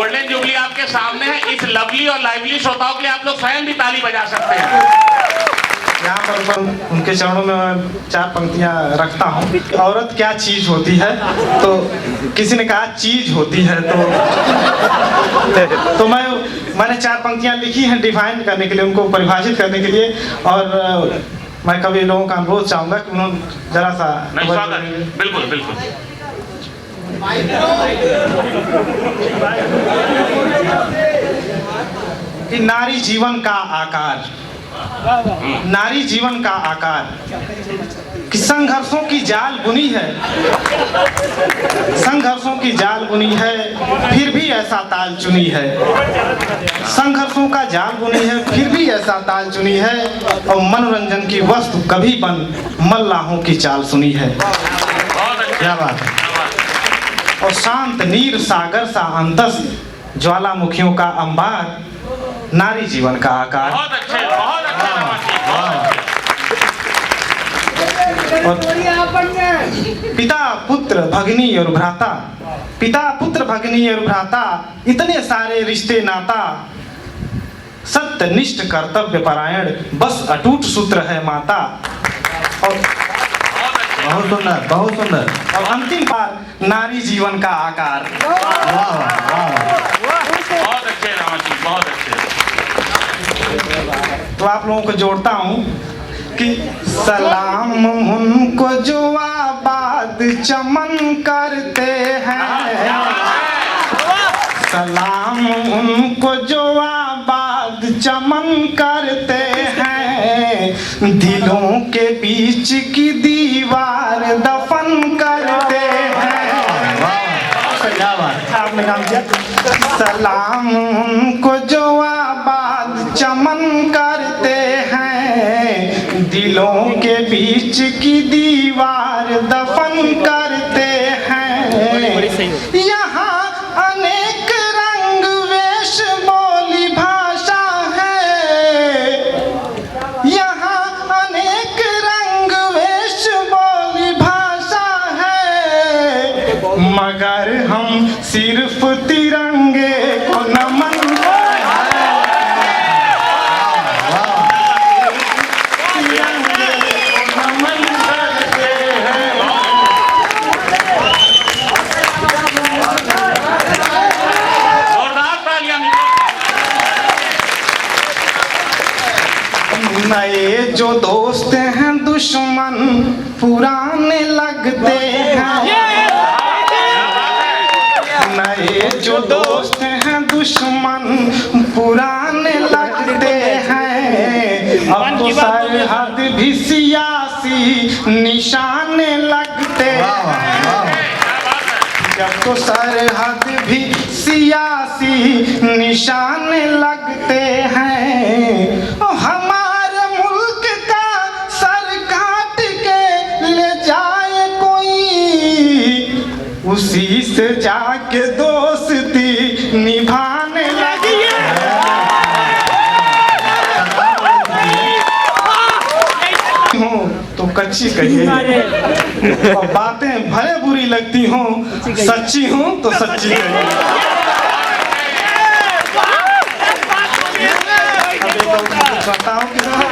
Golden jubilee आपके सामने है। इस लवली और लाइवली श्रोताओं के लिए आप लोग स्वयं भी ताली बजा सकते हैं। यहाँ पर उनके चरणों में मैं 4 पंक्तियाँ रखता हूँ। औरत क्या चीज होती है, तो किसी ने कहा चीज होती है, तो मैंने 4 पंक्तियाँ लिखी हैं डिफाइन करने के लिए, उनको परिभाषित करने के लिए। और मैं कभी लोगों का अनुरोध चाहूँगा कि उन्होंने जरा सा बिल्कुल बिल्कुल कि नारी जीवन का आकार, नारी जीवन का आकार कि संघर्षों की जाल बुनी है, संघर्षों की जाल बुनी है, फिर भी ऐसा ताल चुनी है। संघर्षों का जाल बुनी है, फिर भी ऐसा ताल चुनी है, और मनोरंजन की वस्तु कभी बन मल्लाहों की चाल सुनी है। क्या बात है। और शांत नीर सागर सा अंतस, ज्वालामुखियों का अंबार, नारी जीवन का आकार। बहुत अच्छे, बहुत अच्छे। और पिता पुत्र भगिनी और भ्राता, पिता पुत्र भगिनी और भ्राता, इतने सारे रिश्ते नाता, सत्यनिष्ठ कर्तव्य परायण, बस अटूट सूत्र है माता। और बहुत सुंदर, बहुत सुंदर। और अंतिम बार नारी जीवन का आकार। वाह बहुत अच्छे रामा जी, बहुत अच्छे। तो आप लोगों को जोड़ता हूँ कि सलाम उनको जो आबाद चमन करते हैं, सलाम उनको जो आबाद चमन करते हैं, दिलों के बीच की दीवार दफन करते हैं। आपने काम किया। सलाम उनको जो आबाद चमन करते हैं, दिलों के बीच की दीवार दफन करते हैं। यहाँ अनेक रंग वेश बोली भाषा है, यहाँ अनेक रंग वेश बोली भाषा है, मगर हम सिर्फ तिरंगे को नमन नए जो दोस्त हैं दुश्मन पुराने लगते हैं, नए जो दोस्त हैं दुश्मन पुराने लगते हैं। अब तो सरहद भी सियासी निशाने लगते हैं, जब तो सरहद भी सियासी निशाने लगते हैं। हमारे मुल्क का सर काट के ले जाए कोई, उसी से जाके दोस्ती निभाने लगी। तो कच्ची कहिए, और बातें भले बुरी लगती हों, सच्ची हूँ तो सच्ची कहिए।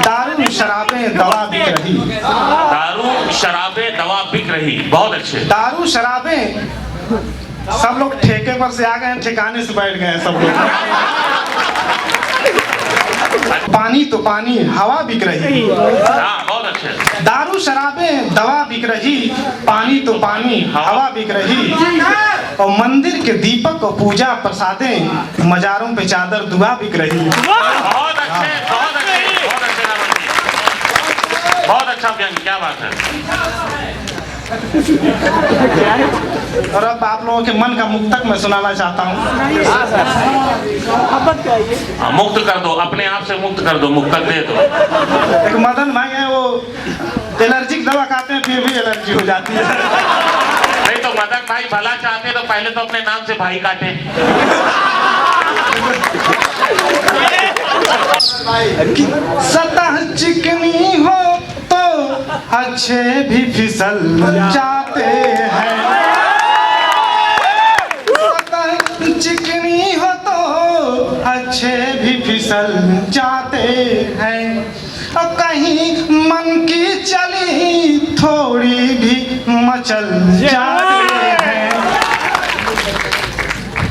दारू शराबें दवा बिक रही, दारू शराबें दवा बिक रही। बहुत अच्छे। दारू शराबें, सब लोग ठेके पर से आ गए, ठिकाने से बैठ गए सब लोग। पानी तो पानी हवा बिक रही। बहुत अच्छे। दारू शराबें दवा बिक रही, पानी तो पानी हवा बिक रही, और मंदिर के दीपक और पूजा प्रसादें, मजारों पे चादर दुआ बिक रही। बहुत अच्छे, बहुत अच्छे, बहुत अच्छे रामा जी, बहुत अच्छा व्यंग। क्या बात है। और अब आप लोगों के मन का मुक्तक मैं सुनाना चाहता हूँ। मुक्त कर दो, अपने आप से मुक्त कर दो, मुक्तक दे दो। एक मदन भाई है, वो एलर्जिक दवा खाते हैं, फिर भी एलर्जी हो जाती है। नहीं तो मदन भाई भला चाहते तो पहले तो अपने नाम से भाई काटे। सतह चिकनी हो तो अच्छे भी फिसल जाते हैं, सतह चिकनी हो पीछे भी फिसल जाते हैं, और कहीं मन की चली थोड़ी भी मचल जाते हैं,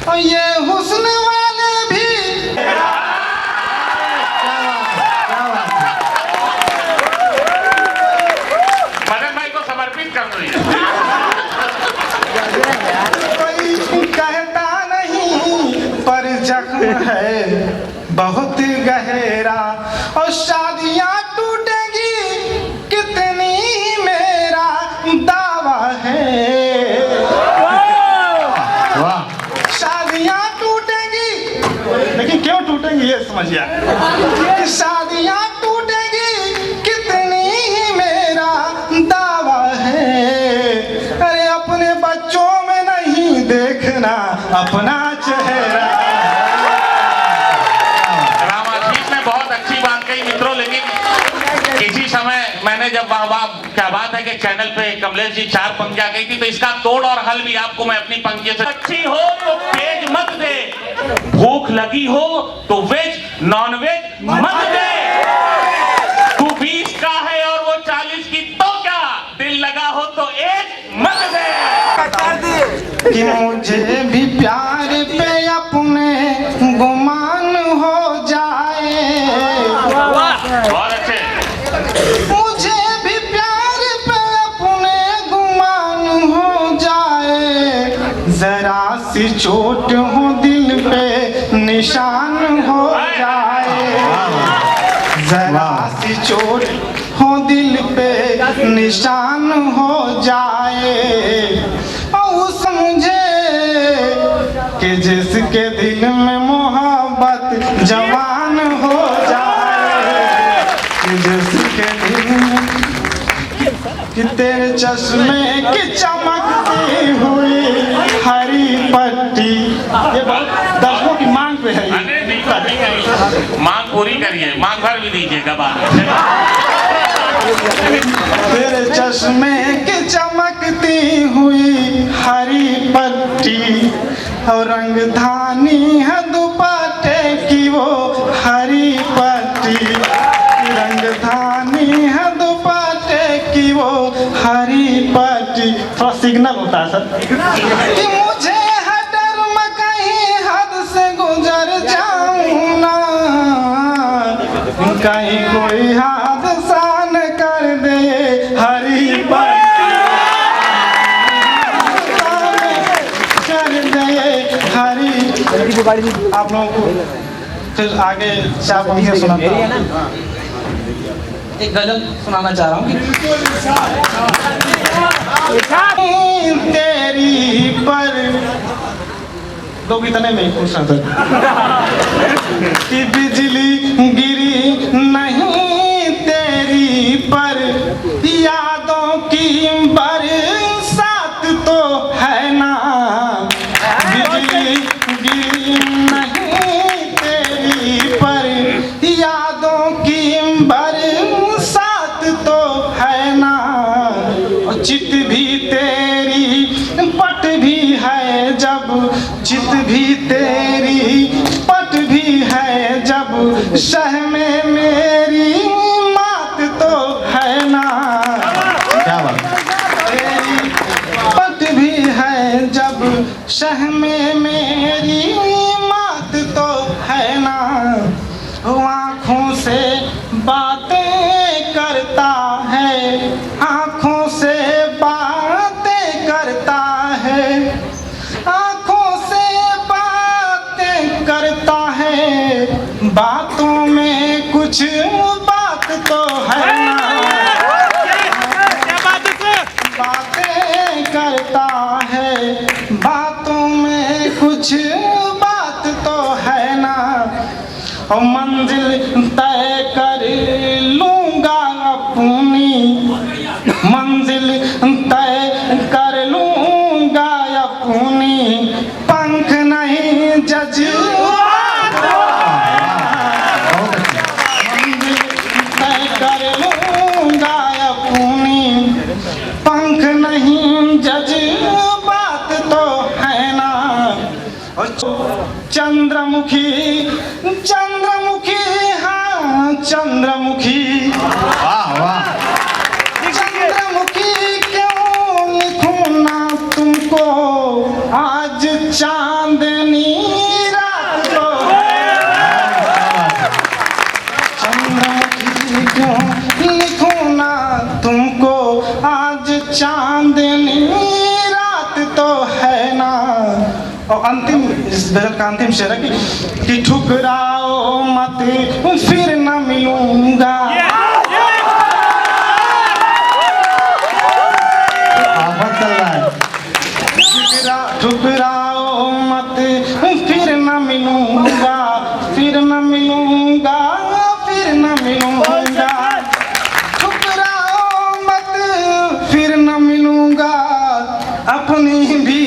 और ये हुस्न वाले भी मदन भाई को समर्पित कर दो। कोई कहता नहीं पर जख्म है बहुत गहरा, और शादियां टूटेगी कितनी मेरा दावा है। वाह, शादियां टूटेगी, लेकिन क्यों टूटेंगी ये समझिए। शादियां टूटेगी कितनी मेरा दावा है, अरे अपने बच्चों में नहीं देखना अपना चेहरा। रामाशीष ने बहुत अच्छी बात कही मित्रों, लेकिन किसी समय मैंने जब क्या बात है कि चैनल पे कमलेश जी 4 पंक्तियां गई थी, तो इसका तोड़ और हल भी आपको मैं अपनी पंक्तियों से। अच्छी हो तो पेज मत दे, भूख लगी हो तो वेज नॉन वेज मत दे, तू 20 का है और वो 40 की तो क्या, दिल लगा हो तो एज मत दे। कि मुझे भी प्यार पे अपने गुमान हो जाए, बहुत अच्छे। मुझे भी प्यार पे अपने गुमान हो जाए, जरा सी चोट हो दिल पे निशान हो जाए, जरा सी चोट हो दिल पे निशान हो जाए, और समझे कि जिसके दिल में मोहब्बत जवान हो जाए, कि जिसके दिल में कि तेरे चश्मे की चमकती हुई हरी पट्टी। ये बहुत दर्शकों की मांग पे है। मांग पूरी करिए, मांग भर भी दीजिएगा बाद में। तेरे चश्मे की चमकती हुई हरी पट्टी, और रंगधानी है दुपट्टे की वो हरी पट्टी, रंगधानी है दुपट्टे की वो हरी पट्टी। थोड़ा सिग्नल होता है सर कि मुझे है डर मैं कहीं हद से गुजर जाऊं ना, कहीं कोई हादसा न कर दे हरी पट्टी कर दे हरी। आप लोगों को फिर आगे 4 पंक्तियां सुनाता हूं। एक गजल सुनाना चाह रहा हूँ कि तेरी पर 2 गीतने में ही पूछना था कि बिजली गिरी नहीं तेरी पर, यादों की बरसात तो है ना, बिजली गिरी नहीं तेरी पर, यादों की बरसात तो है ना, और चित भी तेरी पट भी है जब, चित भी तेरी पट भी है जब, शह में मेरी मात तो है ना, क्या बात, तेरी पट भी है जब, शह में मेरी मात तो है ना, आँखों से बातें करता है, आँखों से बातें करता है, आँखों से बातें करता है, बातों में कुछ बात तो है ना, बातें करता है, बातों में कुछ बात तो है ना, और मंजिल तय कर लूँगा अपनी, मंजिल तय कर लूँगा अपनी, पंख नहीं जज्बात, मंजिल तय कर लूँगा अपनी, पंख नहीं जज्बात तो है ना, और चंद चंद्रमुखी चंद्रमुखी हाँ चंद्रमुखी वाह वाह। चंद्रमुखी क्यों लिखूं ना तुमको आज चांदनी रात को चंद्रमुखी क्यों लिखूं ना तुमको आज चांदनी रात तो है ना। और अंतिम इस गजल का अंतिम शेर है कि ठुकराओ मत फिर न मिलूंगा। आफत चल रहा है। ठुकराओ मत फिर न मिलूंगा, फिर न मिलूंगा, फिर न मिलूंगा। ठुकराओ मत फिर न मिलूंगा, अपनी भी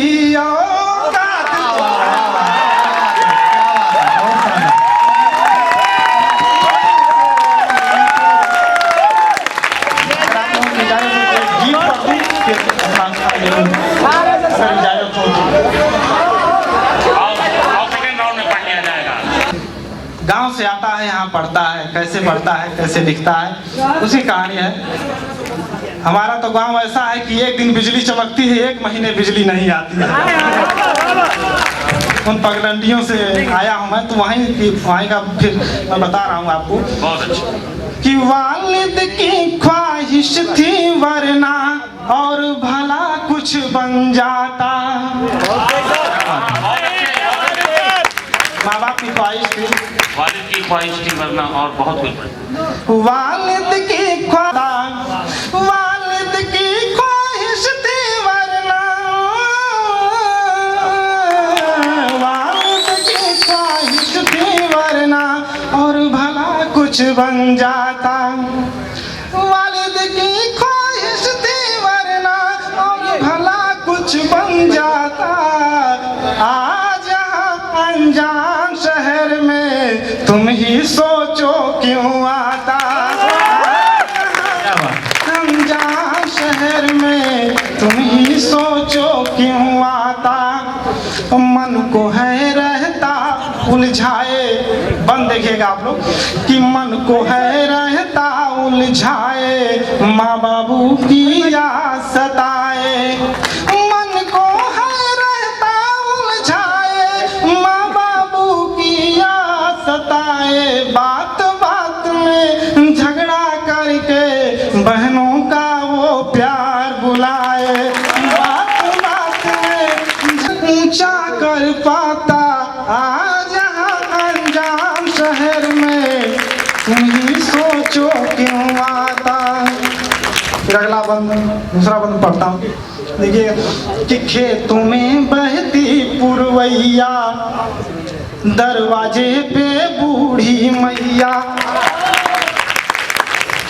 गांव से आता है यहाँ पढ़ता है, कैसे पढ़ता है कैसे लिखता है उसकी कहानी है। हमारा तो गांव ऐसा है कि एक दिन बिजली चमकती है, एक महीने बिजली नहीं आती है। उन पगडंडियों से आया हूँ मैं, तो वहीं का फिर मैं बता रहा हूँ आपको। बहुत अच्छा। कि वालिद की ख्वाहिश थी वरना और भला कुछ बन जाता। माँ बाप की ख्वाहिश थी, वालिद की ख्वाहिश थी वरना और बहुत कुछ। वालिद की वालिद की ख्वाहिश थी वरना, वालिद की ख्वाहिश थी वरना और भला कुछ बन जाता। वालिद की ख्वाहिश थी वरना और भला कुछ बन जाता। आज यहाँ अनजान शहर में तुम ही सोचो क्यों आता। अनजान शहर में तुम ही सोचो क्यों आता। मन को है रहता उलझाए, बंद देखिएगा आप लोग, कि मन को है रहता उलझाए, माँ बाबू की याद सताए। मन को है रहता उलझाए, माँ बाबू की याद सताए। बात बात में झगड़ा करके बहनों का वो प्यार बुलाए। बात बात में ऊंचा कर पाता। आज यहाँ अनजान शहर में तुम ही सोचो क्यों आता। फिर अगला बंद, दूसरा बंद पढ़ता हूँ। देखिए कि खेतों में बहती पुरवैया, दरवाजे पे बूढ़ी मैया।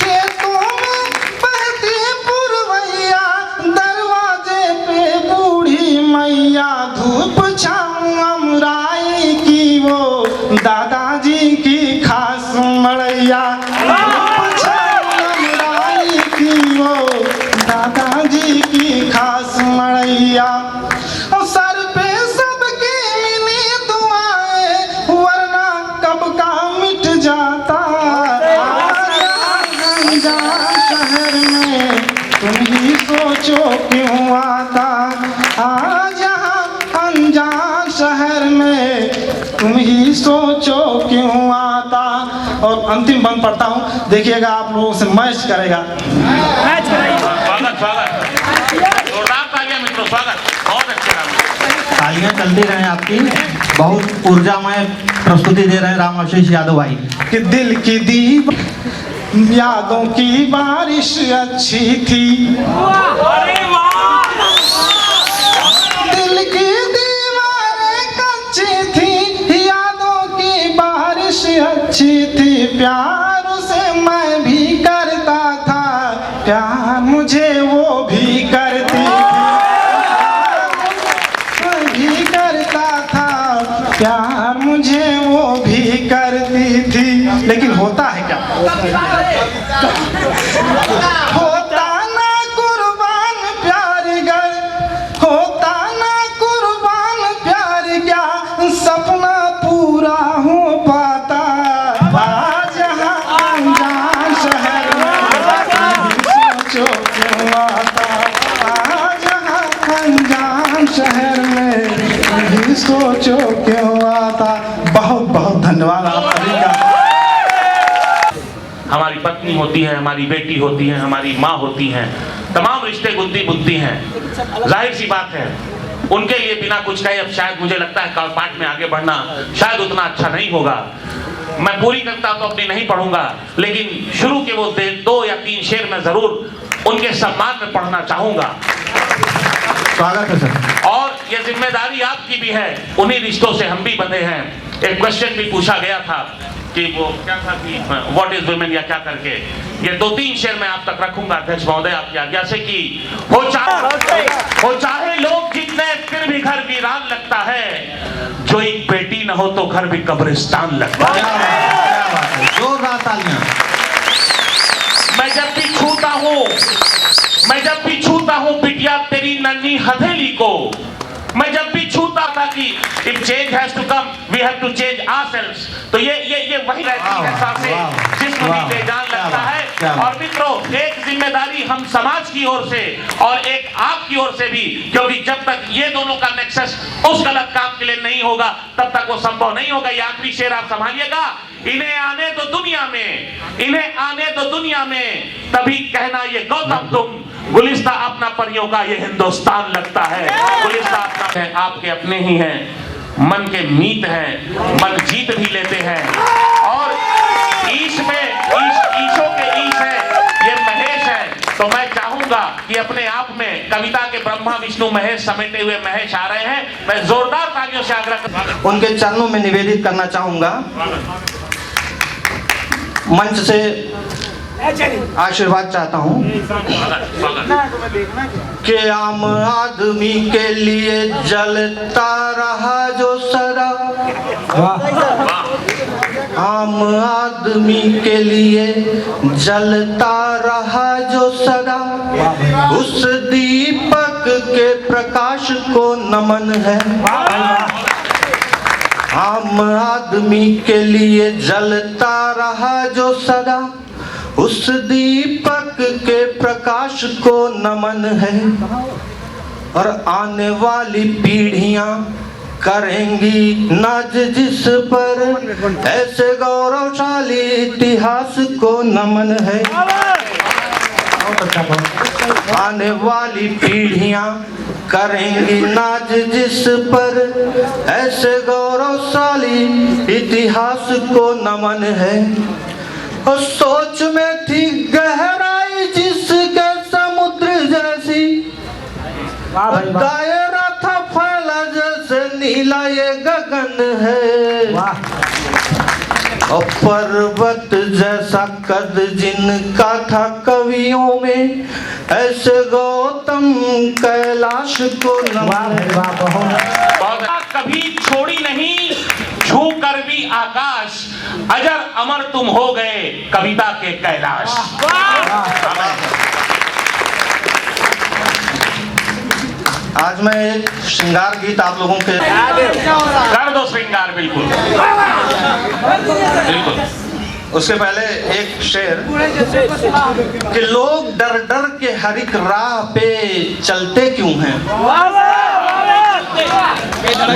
खेतों में बहती पुरवैया, दरवाजे पे बूढ़ी मैया। धूप छाँव अमराई की वो दादाजी की खास मड़ैया। धूप छाँव अमराई की वो दादाजी की खास मड़ैया। और सर पे सबकी मिली दुआएं, वरना कब का मिट जाता। अनजान शहर में तुम ही सोचो क्यों आता। आज यहाँ अनजान शहर में तुम ही सोचो क्यों आता। और अंतिम बंद पढ़ता हूँ, देखिएगा आप लोगों से मैच करेगा। स्वागत स्वागत, जोरदार तालियां मित्रों, स्वागत, बहुत अच्छे नाम। तालियां चलती रहे आपकी। बहुत ऊर्जामय प्रस्तुति दे रहे हैं राम आशीष यादव भाई। कि दिल की दीप यादों की बारिश अच्छी थी। दिल की दीवारें कच्ची थी, यादों की बारिश अच्छी थी। प्यार उसे मैं भी करता था, प्यार मुझे वो भी करती थी। मैं भी करता था, प्यार मुझे वो भी करती थी। लेकिन होता है क्या? होता ना कुर्बान प्यार गर, होता ना कुर्बान प्यार क्या सपना पूरा जो क्यों आता। बहुत बहुत धन्यवाद आप सभी का। हमारी पत्नी होती है, हमारी बेटी होती है, हमारी माँ होती हैं, तमाम रिश्ते गुद्दी बुद्दी हैं। जाहिर सी बात है उनके लिए बिना कुछ कहे अब शायद मुझे लगता है पाठ में आगे बढ़ना शायद उतना अच्छा नहीं होगा। मैं पूरी कविता तो अपनी नहीं पढ़ूंगा, लेकिन शुरू के वो 2 या 3 शेर मैं जरूर उनके सम्मान में पढ़ना चाहूंगा। स्वागत है सर। और ये जिम्मेदारी आपकी भी है, उन्हीं रिश्तों से हम भी बंधे हैं। एक क्वेश्चन भी पूछा गया था कि वो क्या था कि व्हाट इज वुमेन या क्या करके, ये 2-3 शेर मैं आप तक रखूंगा अध्यक्ष महोदय आपकी आज्ञा से कि हो चाहे लोग जितने फिर भी घर वीरान लगता है, जो एक बेटी न हो तो घर भी कब्रिस्तान लगता है। जोरदार तालियां। मैं जब भी छूता हूँ बिटिया तेरी नन्ही हथेली को, मैं जब भी छूता था कि if change has to come, we have to change ourselves। तो ये वही रहती है सांसें जिसमें भी बेजान लगता है। और मित्रों, एक जिम्मेदारी हम समाज की ओर से और एक आपकी ओर से भी, क्योंकि जब तक ये दोनों का नेक्सस उस गलत काम के लिए नहीं होगा तब तक वो संभव नहीं होगा। ये आखिरी शेर आप संभालिएगा। इन्हें आने दो दुनिया में, तभी कहना ये गौतम तुम, गुलिस्ता अपना परियों का ये हिंदुस्तान लगता है। गुलिस्ता अपना है, आपके अपने ही हैं, मन के मीत हैं, मन जीत भी लेते हैं। और ईशों के ईश है, ये महेश है। तो मैं चाहूंगा कि अपने आप में कविता के ब्रह्मा विष्णु महेश समेटे हुए महेश आ रहे हैं। मैं जोरदार तालियों से आग्रह उनके चरणों में निवेदित करना चाहूंगा, मंच से आशीर्वाद चाहता हूँ कि आम आदमी के लिए जलता रहा जो सदा, आम आदमी के लिए जलता रहा जो सदा, उस दीपक के प्रकाश को नमन है। आम आदमी के लिए जलता रहा जो सदा, उस दीपक के प्रकाश को नमन है। और आने वाली पीढ़ियां करेंगी नाज जिस पर, ऐसे गौरवशाली इतिहास को नमन है। आने वाली पीढ़ियां करेंगी नाज जिस पर, ऐसे गौरवशाली इतिहास को नमन है। और सोच में थी गहराई जिसके समुद्र जैसी, दायरा था फैला जैसे नीला ये गगन है। और पर्वत जैसा कद जिनका था कवियों में, ऐसे गौतम कैलाश को नमन है। कभी छोड़ी नहीं छू कर भी आकाश, अजर अमर तुम हो गए कविता के कैलाश। आज मैं एक श्रृंगार गीत आप लोगों के कर दो श्रृंगार। बिल्कुल बिल्कुल। उसके पहले एक शेर कि लोग डर डर के हर एक राह पे चलते क्यों हैं,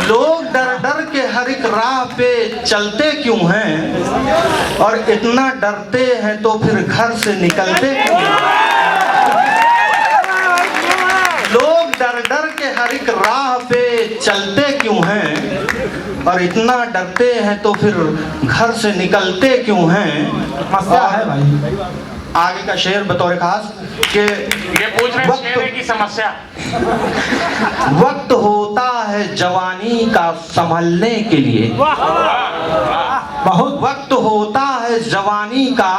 लोग डर डर के हर एक राह पे चलते क्यों हैं, और इतना डरते हैं तो फिर घर से निकलते क्यों हैं। लोग डर डर के हर एक राह पे चलते क्यों हैं, और इतना डरते हैं तो फिर घर से निकलते क्यों हैं। समस्या है भाई। आगे का शेर बतौर खास कि ये पूछ रहे शेर है की समस्या। वक्त होता है जवानी का संभलने के लिए, बहुत वक्त होता है जवानी का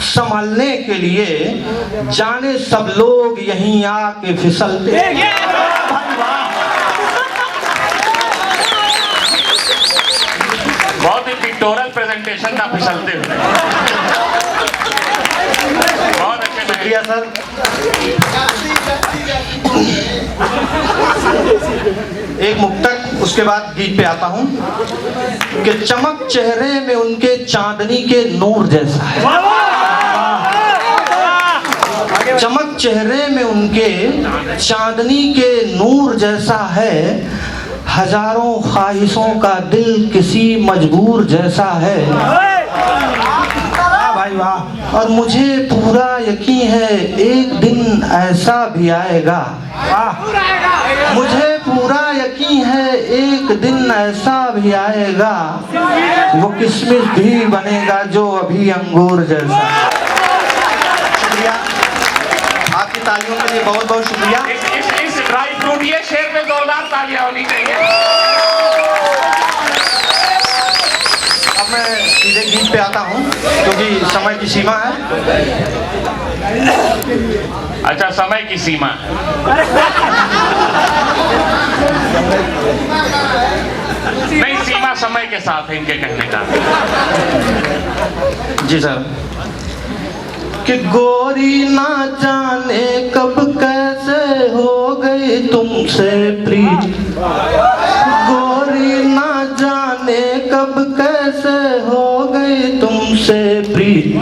संभलने के लिए, जाने सब लोग यहीं आके फिसलते। बहुत ही पिक्टोरल प्रेजेंटेशन का फिसलते हुए, बहुत अच्छे शुक्रिया सर। एक मुक्तक, उसके बाद गीत पे आता हूँ कि चमक चेहरे में उनके चांदनी के नूर जैसा है, चमक चेहरे में उनके चांदनी के नूर जैसा है, हजारों ख्वाहिशों का दिल किसी मजबूर जैसा है। भाई वाह। और मुझे पूरा यकीन है एक दिन ऐसा भी आएगा। मुझे पूरा यकीन है एक दिन ऐसा भी आएगा, वो किस्मत भी बनेगा जो अभी अंगूर जैसा। शुक्रिया, आपकी तालियों के लिए बहुत बहुत शुक्रिया। इस ड्राई फ्रूट ये शेर में जोरदार तालियां होनी चाहिए। अब मैं सीधे गीत पे आता हूँ क्योंकि समय की सीमा है। अच्छा, समय की सीमा। नहीं, सीमा समय के साथ है इनके कहने का। जी सर। कि गोरी ना जाने कब कैसे हो गई तुमसे प्रीत, गोरी ना जाने कब कैसे हो गई तुमसे प्रीत,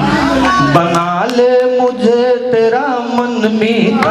बना ले मुझे तेरा मन मीत।